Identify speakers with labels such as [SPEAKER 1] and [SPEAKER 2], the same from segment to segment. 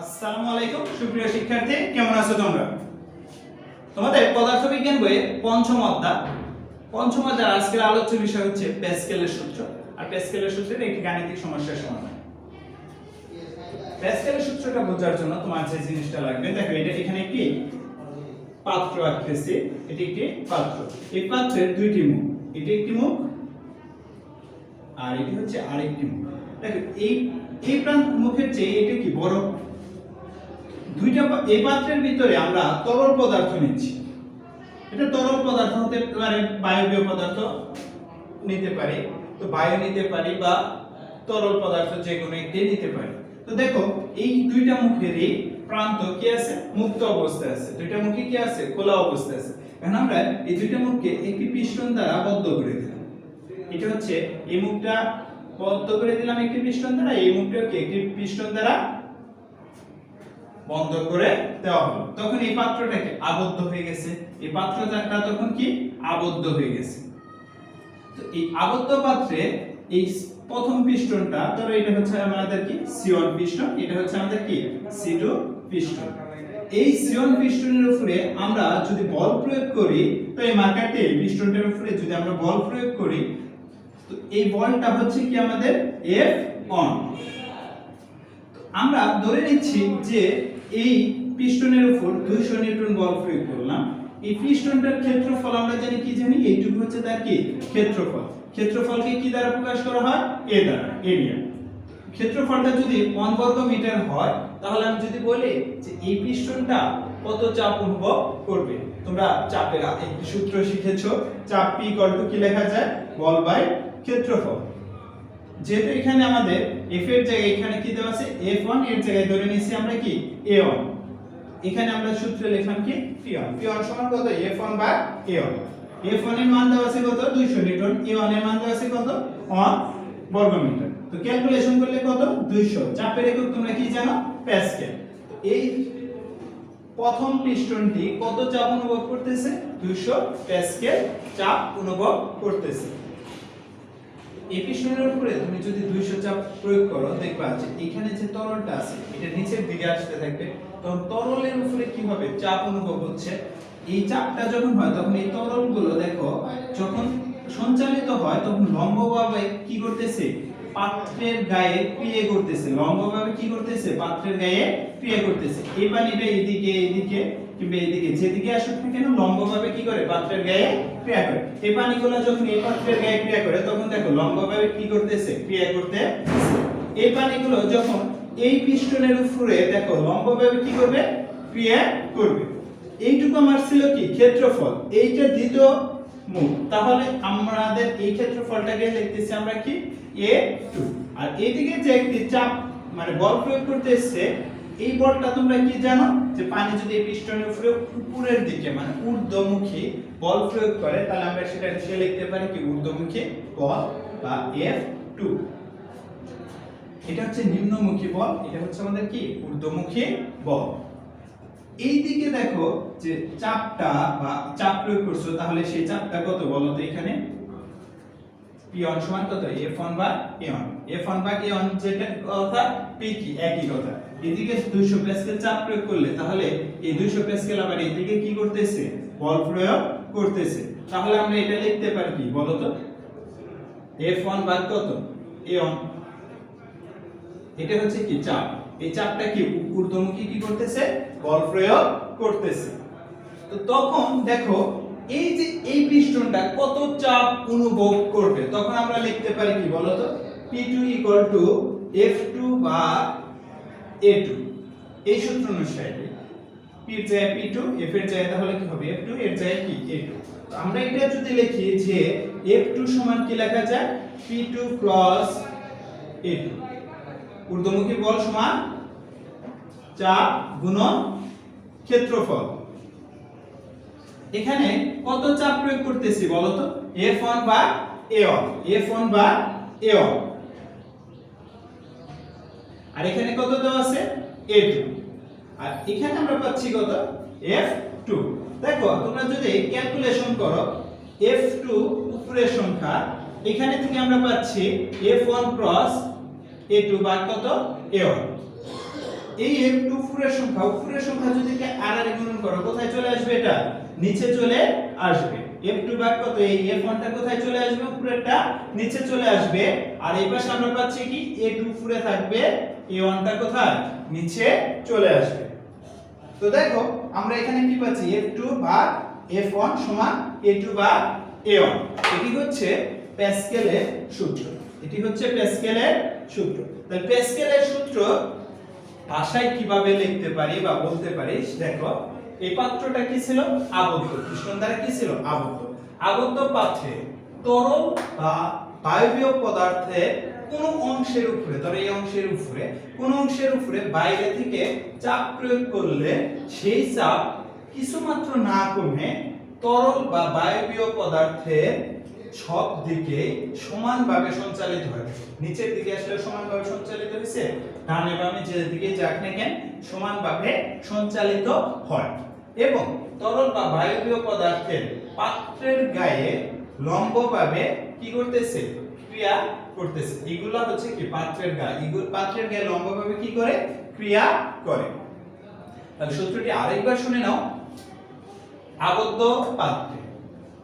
[SPEAKER 1] আসসালামু আলাইকুম সুপ্রিয় শিক্ষার্থী, কেমন আছো তোমরা? তোমাদের পদার্থবিজ্ঞান বইয়ে পঞ্চম অধ্যায়ের আজকের আলোচ্য বিষয় হচ্ছে প্যাসকেলের সূত্র। আর প্যাসকেলের সূত্রের একটি গাণিতিক সমস্যার সমাধান। প্যাসকেলের সূত্রটা বোঝার জন্য তোমার যে জিনিসটা লাগবে, দেখো এটা এখানে একটি পাত্র আঁকতেছি। এটি একটি পাত্র। এই পাত্রের দুইটি মুখ, এটি একটি মুখ আর এটি হচ্ছে আরেকটি মুখ। দেখো এই প্রান্ত মুখের চেয়ে এটা কি বড়। দুইটা এই পাত্রের ভিতরে আমরা তরল পদার্থ নিচ্ছি। এটা তরল পদার্থ হতে পারে, বায়বীয় পদার্থ নিতে পারি, তো বায়ু নিতে পারি বা তরল পদার্থ যে কোনো একটি নিতে পারি। তো দেখো এই দুইটা মুখেরই প্রান্ত কি আছে, মুক্ত অবস্থায় আছে। দুইটা মুখে কি আছে, খোলা অবস্থায় আছে। এখন আমরা এই দুইটা মুখকে একটি পিস্টন দ্বারা বদ্ধ করে দিলাম। এটা হচ্ছে এই মুখটা বদ্ধ করে দিলাম একটি পিস্টন দ্বারা, এই মুখটাকে একটি পিস্টন দ্বারা বন্ধ করে দেওয়া হলো। তখন এই পাত্রটাকে আবদ্ধ হয়ে গেছে। এই পাত্রটা তখন কি আবদ্ধ হয়ে গেছে। তো এই আবদ্ধ পাত্রে এই প্রথম পিস্টনটা, ধরো এটা হচ্ছে আমাদের কি C1 পিস্টন, এটা হচ্ছে আমাদের কি C2 পিস্টন। এই C1 পিস্টনের উপরে আমরা যদি বল প্রয়োগ করি, তো এই মার্কারটি পিস্টনটার উপরে যদি আমরা বল প্রয়োগ করি, তো এই বলটা হচ্ছে কি আমাদের F1। আমরা ধরে নিচ্ছি যে এই পিস্টনের উপর 200 নিউটন বল প্রয়োগ করলাম। এই পিস্টনটার ক্ষেত্রফল আমরা জানি, কি জানি, এইটুকু হচ্ছে তার কি ক্ষেত্রফল। ক্ষেত্রফলকে কি দ্বারা প্রকাশ করা হয়, a দ্বারা, এরিয়া। ক্ষেত্রফলটা যদি 1 বর্গ মিটার হয়, তাহলে আমি যদি বলি যে এই পিস্টনটা কত চাপ অনুভব করবে, তোমরা চাপের একটি সূত্র শিখেছো, চাপ P কি লেখা যায়, বল বাই ক্ষেত্রফল। যেহেতু এখানে আমাদের f এর জায়গায় এখানে কি দেওয়া আছে, f1, এর জায়গায় ধরে নিয়েছি আমরা কি a1। এখানে আমরা সূত্রে লিখলাম কি p1 সমান কত, f1 বাই a1। f1 এর মান দেওয়া আছে কত, 200 নিউটন, a1 এর মান দেওয়া আছে কত, 1 বর্গ মিটার। তো ক্যালকুলেশন করলে কত, 200। চাপের একক তোমরা কি জানো, প্যাসকেল। এই প্রথম পিস্টনটি কত চাপ অনুভব করতেছে, 200 প্যাসকেল চাপ অনুভব করতেছে। এই পিস্টনের উপরে তুমি যদি 200 চাপ প্রয়োগ করো, দেখবা যে এখানে যে তরলটা আছে এটা নিচের দিকে আসতে থাকবে। তখন তরলের উপরে কি হবে, চাপ অনুভব হচ্ছে। এই চাপটা যখন হয়, তখন এই তরলগুলো দেখো যখন সঞ্চালিত হয়, তখন লম্বভাবে কি করতেছে, পাত্রের গায়ে ক্রিয়া করতেছে। লম্বভাবে কি করতেছে, পাত্রের গায়ে ক্রিয়া করতেছে। এই পানিটা এদিকে এদিকে কিংবা এদিকে যেদিকে আসুক না কেন, লম্বভাবে কি করে, পাত্রের গায়ে ক্রিয়া করে। এই পানিগুলো যখন এই পাত্রের গায়ে ক্রিয়া করে, তখন দেখো লম্বভাবে কি করতেছে, ক্রিয়া করতে। এই পানিগুলো যখন এই পিস্টনের উপরে দেখো লম্বভাবে কি করবে, ক্রিয়া করবে। এইটুকু আমার ছিল কি ক্ষেত্রফল, এইটা দ্বিতীয় মুখ। তাহলে আমাদের এই ক্ষেত্রফলটাকে লিখতেছি আমরা কি A2। আর এইদিকে যে একটি চাপ মানে বল প্রয়োগ করতে এসেছে, এই বলটা তোমরা কি জানো, যে পানি যদি এই পিস্টনের উপরে উপরের দিকে মানে ঊর্ধ্বমুখী বল প্রয়োগ করে, তাহলে আমরা সেটা লিখতে পারি কি ঊর্ধ্বমুখী বল বা F2। এটা হচ্ছে নিম্নমুখী বল, এটা হচ্ছে আমাদের কি ঊর্ধ্বমুখী বল। এই দিকে দেখো যে চাপটা বা চাপ প্রয়োগ করছো, তাহলে সেই চাপটা কত বলো তো, এখানে P1 সমান কত, F1 বা A1। F1 বা A1 যেটা কথা, P কি একই কথা। এদিকে 200 প্যাসকেল চাপ প্রয়োগ করলে, তাহলে এই 200 প্যাসকেল আবার এদিকে কি করতেছে, বল প্রয়োগ করতেছে। তাহলে আমরা এটা লিখতে পারি কি বলো তো, F1 বা কত, A1। এটা হচ্ছে কি চাপ। এই চাপটা কি ঊর্ধ্বমুখী কি করতেছে, বল প্রয়োগ করতেছে। তো তখন দেখো এই যে এই পিস্টনটা কত চাপ অনুভব করবে, তখন আমরা লিখতে পারি কি বলতো, P2 F2 বা A2। এই সূত্র অনুসারে P এর জায়গায় P2, F এর জায়গায় তাহলে কি হবে F2, এর জায়গায় কি A2। তো আমরা এটা যদি লিখি যে F2 সমান কি লেখা যায়, P2 A2। ঊর্ধ্বমুখী বল সমান চাপ গুণন ক্ষেত্রফল। এখানে কত চাপ প্রয়োগ করতেছি বলতো, F1 বা A1, F1 বা A1। আর এখানে কত দেওয়া আছে, A2। আর এখানে আমরা পাচ্ছি কত, F2। দেখো তোমরা যদি ক্যালকুলেশন করো, F2 উপরের সংখ্যা, এখানে থেকে আমরা পাচ্ছি F1 A2 বা কত, A1। এই F2 উপরের সংখ্যা যদি আর গুণন করো কোথায় চলে আসবে? এটা নিচে চলে আসবে। F2 ভাগ কত? এই F1 টা কোথায় চলে আসবে? উপরেরটা নিচে চলে আসবে। আর এই পাশে আমরা পাচ্ছি কি A2 উপরে থাকবে, A1 টা কোথায়? নিচে চলে আসবে। তো দেখো আমরা এখানে কি পাচ্ছি? F2 ভাগ F1 সমান A2 ভাগ A1। এটি হচ্ছে প্যাসকেলের সূত্র। এটি হচ্ছে প্যাসকেলের সূত্র। তাহলে প্যাসকেলের সূত্র ভাষায় কিভাবে লিখতে পারি বা বলতে পারি দেখো। এই পাত্রটা কি ছিল? আবদ্ধ। পিস্টন দ্বারা কি ছিল? আবদ্ধ। আবদ্ধ পাত্রে তরল বা বায়বীয় পদার্থের কোন অংশের উপরে, ধরো এই অংশের উপরে, কোন অংশের উপরে বাইরে থেকে চাপ প্রয়োগ করলে সেই চাপ কিছুমাত্র না কমে তরল বা বায়বীয় পদার্থের সব দিকে সমানভাবে সঞ্চালিত হয়। নিচের দিকে আসলে সমানভাবে সঞ্চালিত হইছে, ডানে বামে যে দিকে যাক না কেন সমানভাবে সঞ্চালিত হয়। এবং তরল বা বায়বীয় পদার্থের পাত্রের গায়ে লম্বভাবে কি করতেছে? ক্রিয়া করতেছে। এগুলা হচ্ছে কি পাত্রের গায়ে, এগুলো পাত্রের গায়ে লম্বভাবে কি করে? ক্রিয়া করে। তাহলে সূত্রটি আরেকবার শুনে নাও। আবদ্ধ পাত্রে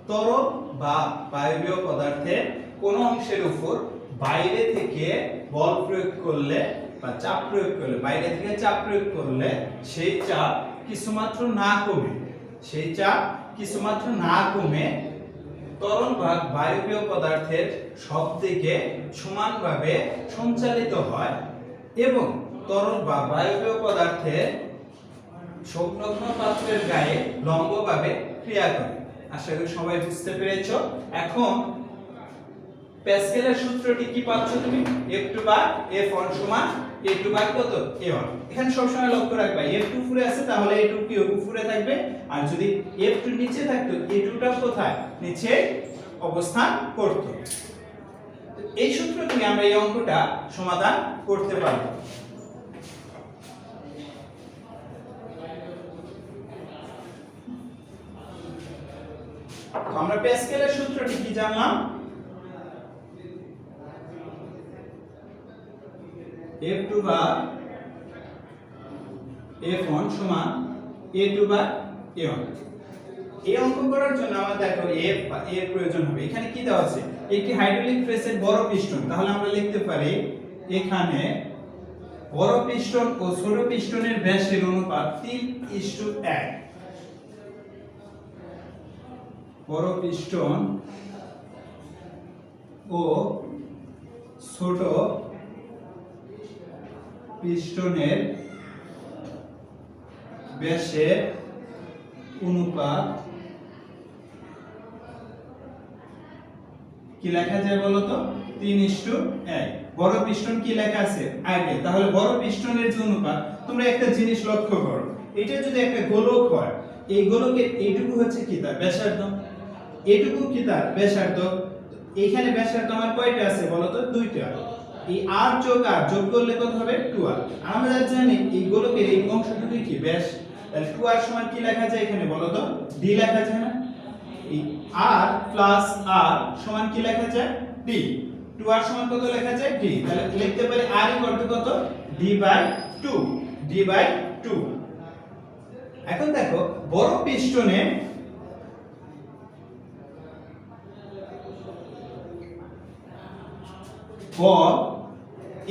[SPEAKER 1] তরল বা বায়বীয় পদার্থের কোন অংশের উপর বাইরে থেকে বল প্রয়োগ করলে বা চাপ প্রয়োগ করলে, বাইরে থেকে চাপ প্রয়োগ করলে সেই চাপ কিছুমাত্র না কমে, সেই চাপ কিছুমাত্র না কমে তরল বা বায়বীয় পদার্থের সব দিকে সমানভাবে সঞ্চালিত হয় এবং তরল বা বায়বীয় পদার্থের সংলগ্ন পাত্রের গায়ে লম্বভাবে ক্রিয়া করে। আশা করি সবাই বুঝতে পেরেছো। এখন প্যাসকেলের সূত্রটি কি পাচ্ছ তুমি? F2 ভাগ F1 সমান A2 ভাগ কত? A1। এখানে সব সময় লক্ষ্য রাখবা F2 উপরে আছে তাহলে A2 কি উপরে থাকবে, আর যদি F2 নিচে থাকতো A2 টা কোথায়? নিচে অবস্থান করত। এই সূত্র থেকে আমরা এই অঙ্কটা সমাধান করতে পারব। আমরা প্যাসকেলের সূত্রটি কি জানলাম? F2 ভাগ F1 সমান A2 ভাগ A1। এই অঙ্ক করার জন্য আমাদের দেখো F বা A এর প্রয়োজন হবে। এখানে কি দেওয়া আছে? একটি হাইড্রোলিক প্রেসের বড় পিস্টন। তাহলে আমরা লিখতে পারি এখানে বড় পিস্টন ও ছোট পিস্টনের ব্যাসের অনুপাত 3:1। বড় পিস্টন ও ছোট পিস্টনের ব্যাসের অনুপাত কি লেখা যায় বলো তো? 3:1। বড় পিস্টন কি লেখা আছে আগে? তাহলে বড় পিস্টনের যে অনুপাত, তোমরা একটা জিনিস লক্ষ্য করো, এটা যদি একটা গোলক হয়, এই গোলকের এইটুকু হচ্ছে কি তার ব্যাসার্ধ, এইটুকু কি তার ব্যাসার্ধ। এইখানে ব্যাসার্ধ আমার কয়টা আছে বলো তো? দুইটা। এই r যোগ r যোগ করলে কত হবে? 2r। আমরা জানি এই গোলকের এই অংশটুকু কি ব্যাস, তাহলে 2r সমান কি লেখা যায় এখানে বলো তো? d লেখা যায় না? এই r প্লাস r সমান কি লেখা যায়? d। 2r সমান কত লেখা যায়? d। তাহলে লিখতে পারি r ইকুয়াল টু কত? d/2, d/2। এখন দেখো বড় পিস্টনে বল,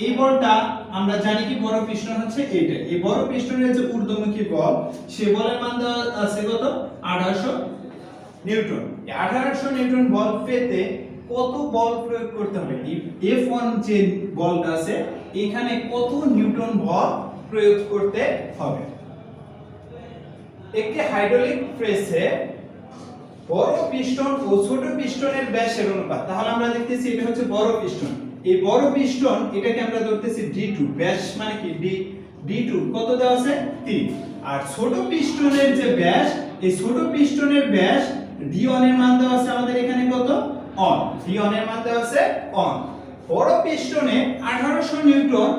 [SPEAKER 1] এই বলটা আমরা জানি কি বড় পিস্টন হচ্ছে এইটা। এই বড় পিস্টনের যে ঊর্ধ্বমুখী বল, সে বলের মান দেওয়া আছে কত? 1800 নিউটন। এই 1800 নিউটন বল পেতে কত বল প্রয়োগ করতে হবে? F1 যে বলটা আছে এখানে কত নিউটন বল প্রয়োগ করতে হবে? একটি হাইড্রোলিক প্রেসে বড় পিস্টন ও ছোট পিস্টনের ব্যাসের অনুপাত। তাহলে আমরা দেখতেছি এটা হচ্ছে বড় পিস্টন। এই বড় পিস্টন এটাকে আমরা ধরতেছি D2, ব্যাস মানে কি D2 কত দেওয়া আছে? 3। আর ছোট পিস্টনের যে ব্যাস, এই ছোট পিস্টনের ব্যাস D1 এর মান দেওয়া আছে আমাদের এখানে কত? অন। D1 এর মান দেওয়া আছে অন। বড় পিস্টনে 1800 নিউটন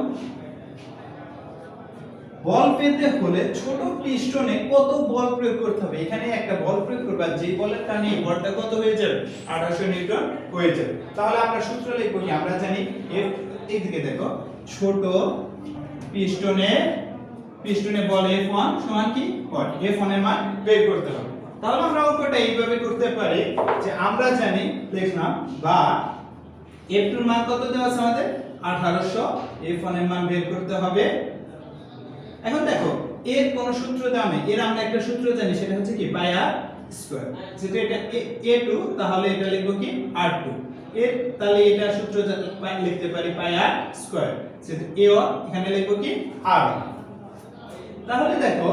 [SPEAKER 1] বল পেতে হলে ছোট পিস্টনে কত বল প্রয়োগ করতে হবে? এখানে একটা বল প্রয়োগ করবা, যে বলের টানে এই বলটা কত হয়ে যাবে? 1800 নিউটন হয়ে যাবে। তাহলে আমরা সূত্র লিখব কি? আমরা জানি F, এইদিকে দেখো, ছোট পিস্টনে পিস্টনে বল F1 সমান কি what F1 এর মান বের করতে হবে। তাহলে আমরা অঙ্কটা এইভাবে করতে পারি যে আমরা জানি দেখলাম বা F2 এর মান কত দেওয়া আছে আমাদের 1800, F1 এর মান বের করতে হবে। এখন দেখো এর কোন সূত্র দেওয়া নেই, এর আমরা একটা সূত্র জানি সেটা হচ্ছে কি পাই আর স্কয়ার। যেটা এটা A2 তাহলে এটা লিখবো কি R2 এর, তাহলে এটা সূত্র লিখতে পারি পাই আর স্কয়ার, যেটা A1 এখানে লিখবো কি R। তাহলে দেখো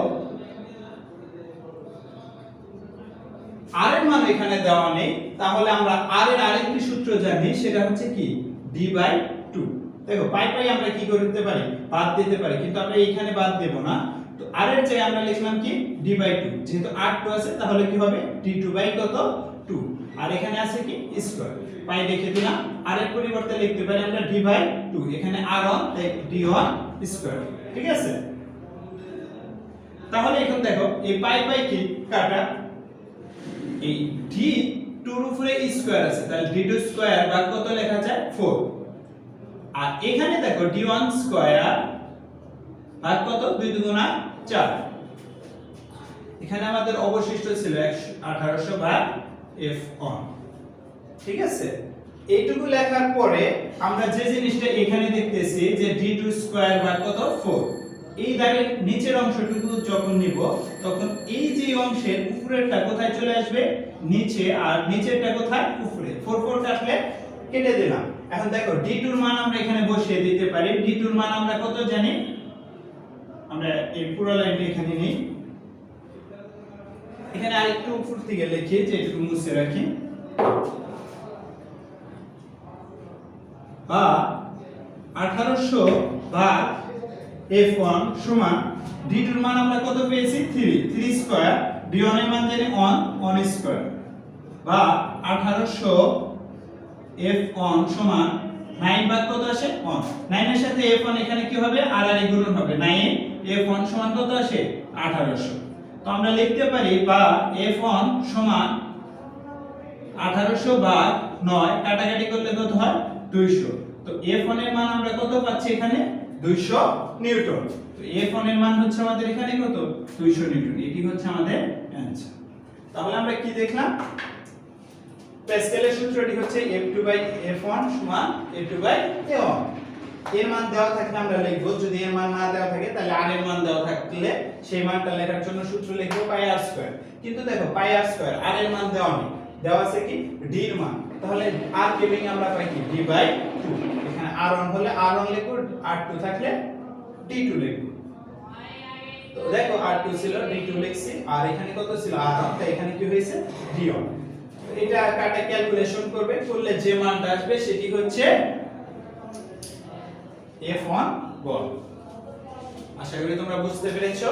[SPEAKER 1] r এর মান এখানে দেওয়া নেই, তাহলে আমরা r এর আরেকটি সূত্র জানি সেটা হচ্ছে কি d/2। দেখো পাই পাই আমরা কি করতে পারি বাদ দিতে পারি, কিন্তু আমরা এখানে বাদ দেব না। তো r এর জায়গায় আমরা লিখলাম কি d/2, যেহেতু r2 আছে তাহলে কি হবে d2 বাই কত 2, আর এখানে আছে কি স্কয়ার, পাই লিখে দিলাম। r এর পরিবর্তে লিখতে পারি আমরা d/2, এখানে r1 তাই d1 স্কয়ার, ঠিক আছে। তাহলে এখন দেখো এই পাই পাই কি কাটা, এই d2 এর উপরে স্কয়ার আছে তাহলে d2 স্কয়ার ভাগ কত লেখা যায় 4, আর এখানে দেখো d1 স্কয়ার ভাগ কত 2 দুগুণা 4, এখানে আমাদের অবশিষ্ট ছিল 1800 ভাগ f1, ঠিক আছে। এইটুকু লেখার পরে আমরা যে জিনিসটা এখানে দেখতেছি যে d2 স্কয়ার ভাগ কত 4, এই দাগের নিচের অংশটুকু যখন নিব তখন এই যে অংশের উপরেরটা কোথায় চলে আসবে নিচে, আর নিচেরটা কোথায় উপরে, 4 4 কাটলে কেটে দিলাম। এখন দেখো d2 এর মান আমরা এখানে বসিয়ে দিতে পারি, d2 এর মান আমরা কত জানি, আমরা এই পুরো লাইনটা এখানে নিই, এখানে আরেকটু উপর থেকে লিখি যে একটু মুছে রাখি, বা 1800 ভাগ f1 সমান d2 এর মান আমরা কত পেয়েছি 3 স্কয়ার, d1 এর মান জানি 1 স্কয়ার, বা 1800 f1 সমান 9 ভাগ কত আসে 1, 9 এর সাথে f1 এখানে কি হবে আর আর গুণন হবে, 9 f1 সমান কত আসে 1800। তো আমরা লিখতে পারি বা f1 সমান 1800 ভাগ 9 কাটাকাটি করলে কত হয় 200। তো f1 এর মান আমরা কত পাচ্ছি এখানে 200 নিউটন। তো f1 এর মান হচ্ছে আমাদের এখানে কত 200 নিউটন, এটি হচ্ছে আমাদের অ্যানসার। তাহলে আমরা কি দেখলাম, প্যাসকেলের সূত্রটি হচ্ছে F2/F1 সমান A2/A1। এর মান দেওয়া থাকলে আমরা লিখব, যদি এর মান না দেওয়া থাকে তাহলে r এর মান দেওয়া থাকলে সেই মানটা লেখার জন্য সূত্র লিখব পাই r স্কয়ার। কিন্তু দেখো পাই r স্কয়ার r এর মান দেওয়া নেই, দেওয়া আছে কি d এর মান, তাহলে r কে ভেঙে আমরা পাই কি d/2, এখানে r1 হলে r1 লিখব, r2 থাকলে d2 লিখব। তো দেখো r2 ছিল d2 লিখছি, আর এখানে কত ছিল r1, তাই এখানে কি হয়েছে d1। তো এটা কাটা ক্যালকুলেশন করবে, করলে যে মানটা আসবে সেটি হচ্ছে f1 বল। আশা করি তোমরা বুঝতে পেরেছো।